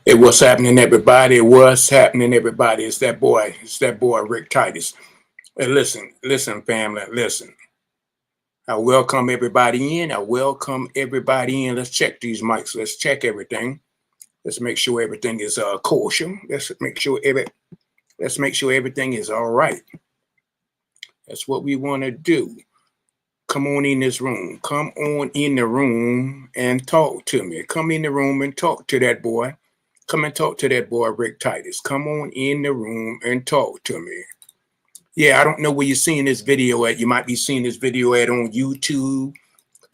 Hey, what's happening, everybody? What's happening, everybody? It's that boy. It's that boy, RickTitus. Hey, listen, family. Listen. I welcome everybody in. I welcome everybody in. Let's check these mics. Let's check everything. Let's make sure everything is kosher. Let's make sure everything is all right. That's what we want to do. Come on in this room. Come on in the room and talk to me. Come in the room and talk to that boy. Come and talk to that boy, RickTitus. Come on in the room and talk to me. Yeah, I don't know where you're seeing this video at. You might be seeing this video at on YouTube,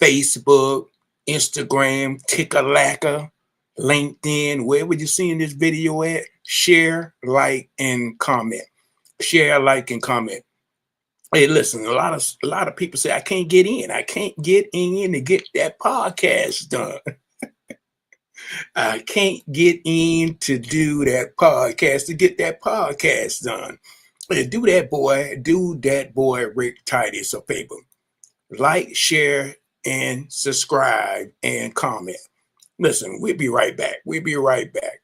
Facebook, Instagram, Ticker-Lacker, LinkedIn. Wherever you're seeing this video at, share, like, and comment. Share, like, and comment. Hey, listen, a lot of people say, I can't get in. I can't get in to get that podcast done. I can't get in to do that podcast, to get that podcast done. Do that boy RickTitus a favor. Like, share, and subscribe, and comment. Listen, we'll be right back. We'll be right back.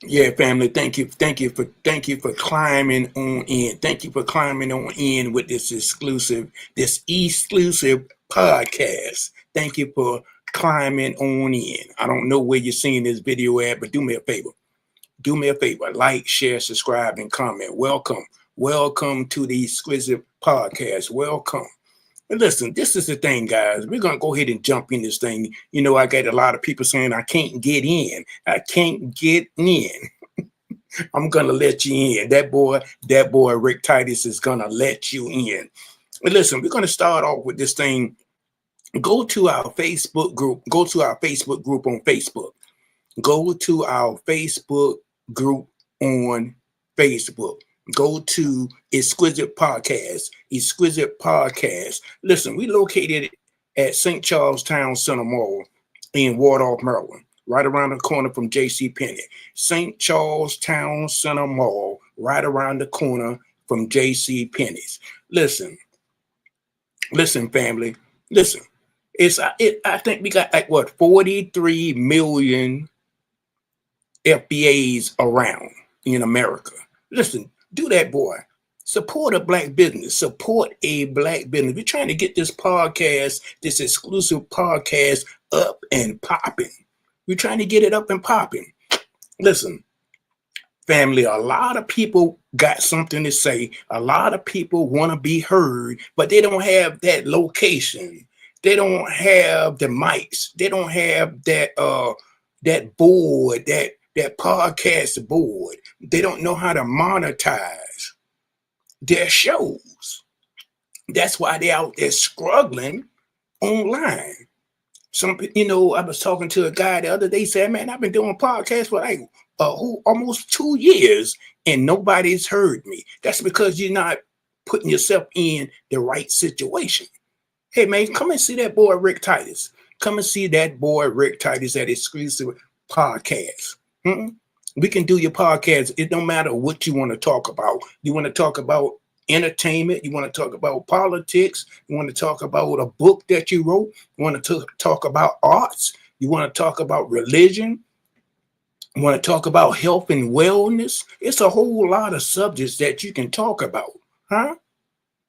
Yeah, family, thank you for climbing on in. Thank you for climbing on in with this exclusive podcast. Thank you for climbing on in. I don't know where you're seeing this video at, but do me a favor. Do me a favor. Like, share, subscribe, and comment. Welcome to the Exquisite podcast. Welcome. And listen, this is the thing, guys. We're going to go ahead and jump in this thing. You know, I got a lot of people saying, I can't get in. I can't get in. I'm going to let you in. That boy, RickTitus is going to let you in. And listen, we're going to start off with this thing. Go to our Facebook group. Go to our Facebook group on Facebook. Go to our Facebook group on Facebook. Go to Exquisite Podcast. Listen, we located at St. Charles Town Center Mall in Waldorf, Maryland, right around the corner from J.C. Penney. St. Charles Town Center Mall, right around the corner from J.C. Penney's. Listen, family. Listen, I think we got 43 million FBAs around in America. Listen. Do that, boy. Support a black business. Support a black business. We're trying to get this podcast, this exclusive podcast, up and popping. We're trying to get it up and popping. Listen, family, a lot of people got something to say. A lot of people want to be heard, but they don't have that location. They don't have the mics. They don't have that board, that podcast board. They don't know how to monetize their shows. That's why they're out there struggling online. I was talking to a guy the other day, said, man, I've been doing podcasts for almost 2 years and nobody's heard me. That's because you're not putting yourself in the right situation. Hey, man, come and see that boy RickTitus. Come and see that boy RickTitus at Exclusive Podcast. We can do your podcast. It don't matter what you want to talk about. You want to talk about entertainment. You want to talk about politics. You want to talk about a book that you wrote. You want to talk about arts. You want to talk about religion. You want to talk about health and wellness. It's a whole lot of subjects that you can talk about.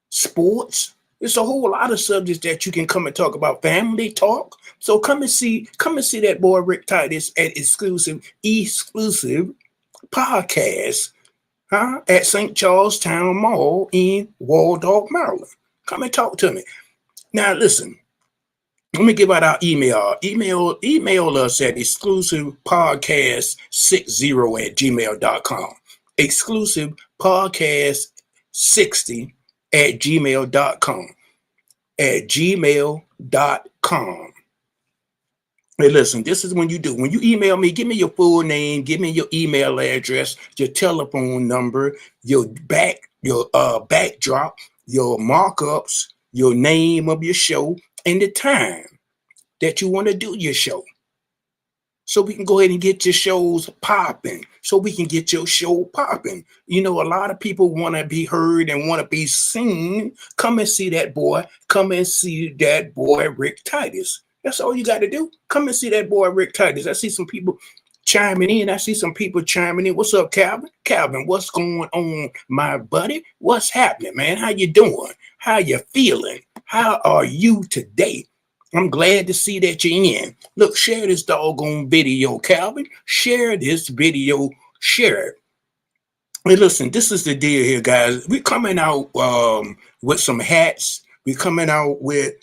Sports. It's a whole lot of subjects that you can come and talk about. Family talk. So come and see that boy RickTitus at exclusive podcast, at St. Charles Town Mall in Waldorf, Maryland. Come and talk to me. Now listen, let me give out our email. Email us at exclusivepodcast60@gmail.com. Exclusivepodcast60 at gmail.com. Hey, listen, this is when you email me, give me your full name, give me your email address, your telephone number, your backdrop, your markups, your name of your show, and the time that you want to do your show. So we can go ahead and get your shows popping. So we can get your show popping. You know, a lot of people want to be heard and want to be seen. Come and see that boy. Come and see that boy, RickTitus. That's all you got to do. Come and see that boy, RickTitus. I see some people chiming in. I see some people chiming in. What's up, Calvin? Calvin, what's going on, my buddy? What's happening, man? How you doing? How you feeling? How are you today? I'm glad to see that you're in. Look, share this doggone video, Calvin. Share this video. Share it. Hey, listen, this is the deal here, guys. We're coming out with some hats. We're coming out with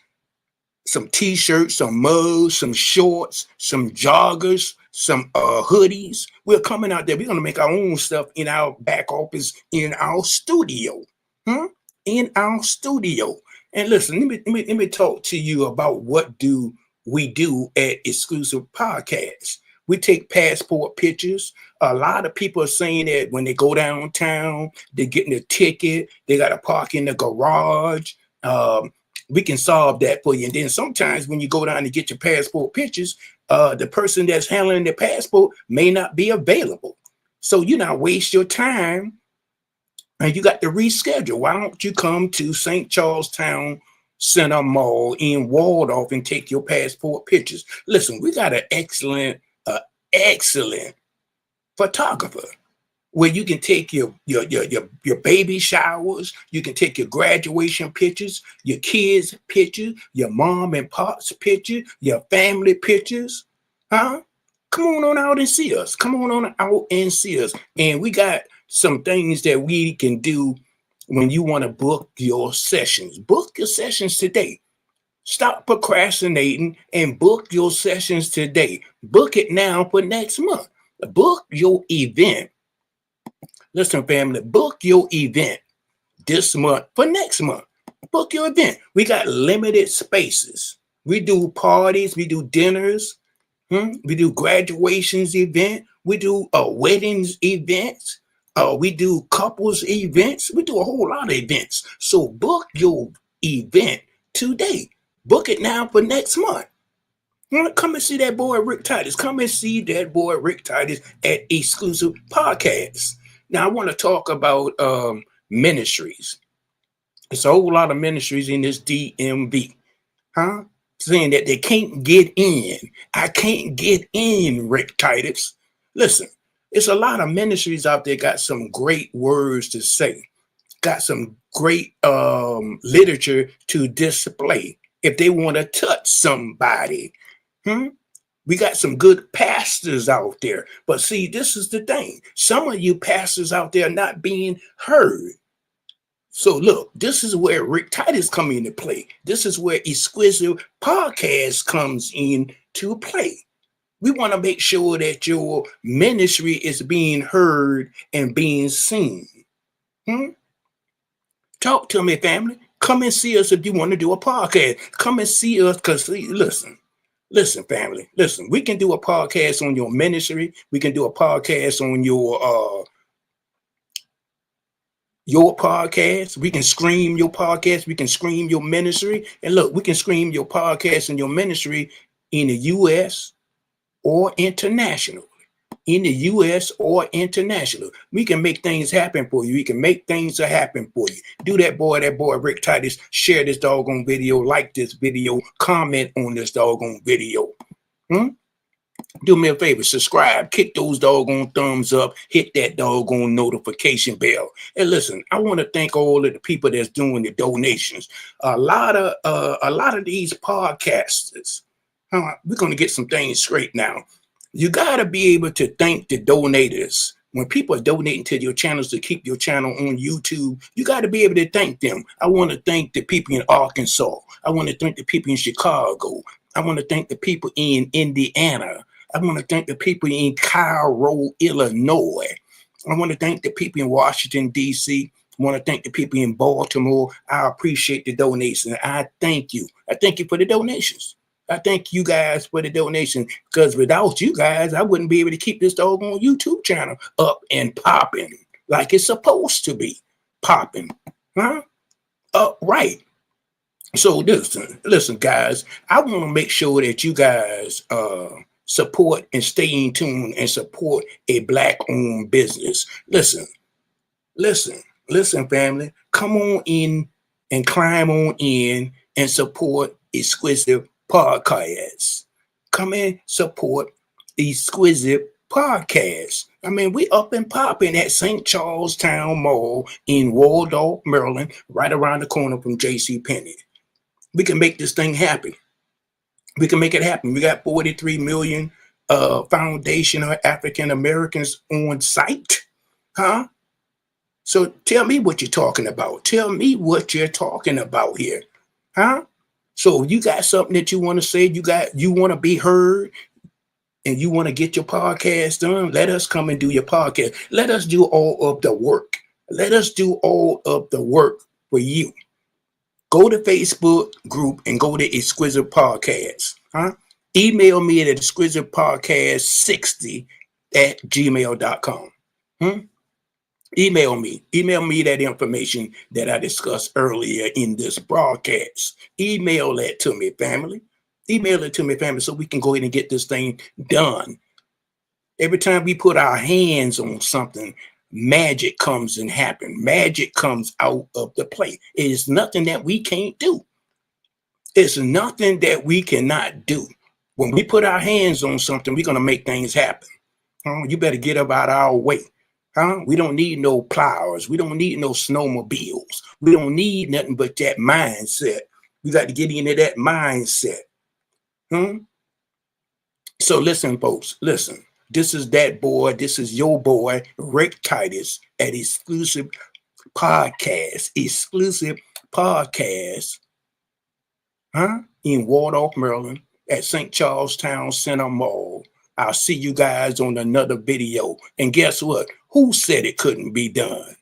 some t-shirts, some mugs, some shorts, some joggers, some hoodies. We're coming out there. We're going to make our own stuff in our back office, in our studio. In our studio. And listen, let me talk to you about what do we do at Exclusive Podcasts. We take passport pictures. A lot of people are saying that when they go downtown, they're getting a ticket. They got to park in the garage. We can solve that for you. And then sometimes when you go down to get your passport pictures, the person that's handling the passport may not be available. So you not waste your time. And you got to reschedule. Why don't you come to St. Charles Town Center Mall in Waldorf and take your passport pictures? Listen, we got an excellent photographer where you can take your baby showers, you can take your graduation pictures, your kids' pictures, your mom and pop's picture, your family pictures. Come on out and see us. Come on out and see us. And we got some things that we can do when you want to book your sessions. Book your sessions today. Stop procrastinating and book your sessions today. Book it now for next month. Book your event. Listen, family, book your event this month for next month. Book your event. We got limited spaces. We do parties, we do dinners, we do graduations event, we do weddings events. We do couples events. We do a whole lot of events. So book your event today. Book it now for next month. Come and see that boy RickTitus. Come and see that boy RickTitus at Exclusive Podcasts. Now I want to talk about ministries. It's a whole lot of ministries in this DMV, saying that they can't get in. I can't get in, RickTitus. Listen. It's a lot of ministries out there got some great words to say, got some great literature to display if they want to touch somebody. We got some good pastors out there. But see, this is the thing. Some of you pastors out there are not being heard. So look, this is where RickTitus come into play. This is where Exquisite Podcast comes in to play. We want to make sure that your ministry is being heard and being seen. Talk to me, family. Come and see us if you want to do a podcast. Come and see us because, listen, family. Listen, we can do a podcast on your ministry. We can do a podcast on your podcast. We can scream your podcast. We can scream your ministry. And look, we can scream your podcast and your ministry in the U.S., or international. In the U.S. or international. We can make things happen for you. We can make things happen for you. Do that boy RickTitus. Share this doggone video. Like this video. Comment on this doggone video. Do me a favor. Subscribe. Kick those doggone thumbs up. Hit that doggone notification bell. And listen, I want to thank all of the people that's doing the donations. A lot of these podcasters. We're going to get some things straight now. You got to be able to thank the donators. When people are donating to your channels to keep your channel on YouTube, you got to be able to thank them. I want to thank the people in Arkansas. I want to thank the people in Chicago. I want to thank the people in Indiana. I want to thank the people in Cairo, Illinois. I want to thank the people in Washington, D.C. I want to thank the people in Baltimore. I appreciate the donation. I thank you. I thank you for the donations. I thank you guys for the donation because without you guys, I wouldn't be able to keep this doggone YouTube channel up and popping like it's supposed to be popping. Right. So listen, guys. I want to make sure that you guys support and stay in tune and support a black-owned business. Listen, listen, family. Come on in and climb on in and support Exquisite Podcasts. Come in, support Exquisite Podcasts. I mean, we up and popping at St. Charles Town Mall in Waldorf, Maryland, right around the corner from J.C. Penney. We can make this thing happen. We can make it happen. We got 43 million foundational African Americans on site. Huh? So tell me what you're talking about. Tell me what you're talking about here. Huh? So if you got something that you want to say, you want to be heard, and you want to get your podcast done, let us come and do your podcast. Let us do all of the work. Let us do all of the work for you. Go to Facebook group and go to Exquisite Podcast. Huh? Email me at exquisitepodcast60@gmail.com. Hmm? Email me that information that I discussed earlier in this broadcast. Email that to me, family. Email it to me, family, so we can go ahead and get this thing done. Every time we put our hands on something, magic comes and happens. Magic comes out of the play. It is nothing that we can't do. It's nothing that we cannot do. When we put our hands on something, we're going to make things happen. You better get up out our way. We don't need no plows. We don't need no snowmobiles. We don't need nothing but that mindset. We got to get into that mindset. So listen, folks, listen. This is that boy. This is your boy, RickTitus, at Exclusive Podcast. Exclusive Podcast. In Waldorf, Maryland, at St. Charles Town Center Mall. I'll see you guys on another video. And guess what? Who said it couldn't be done?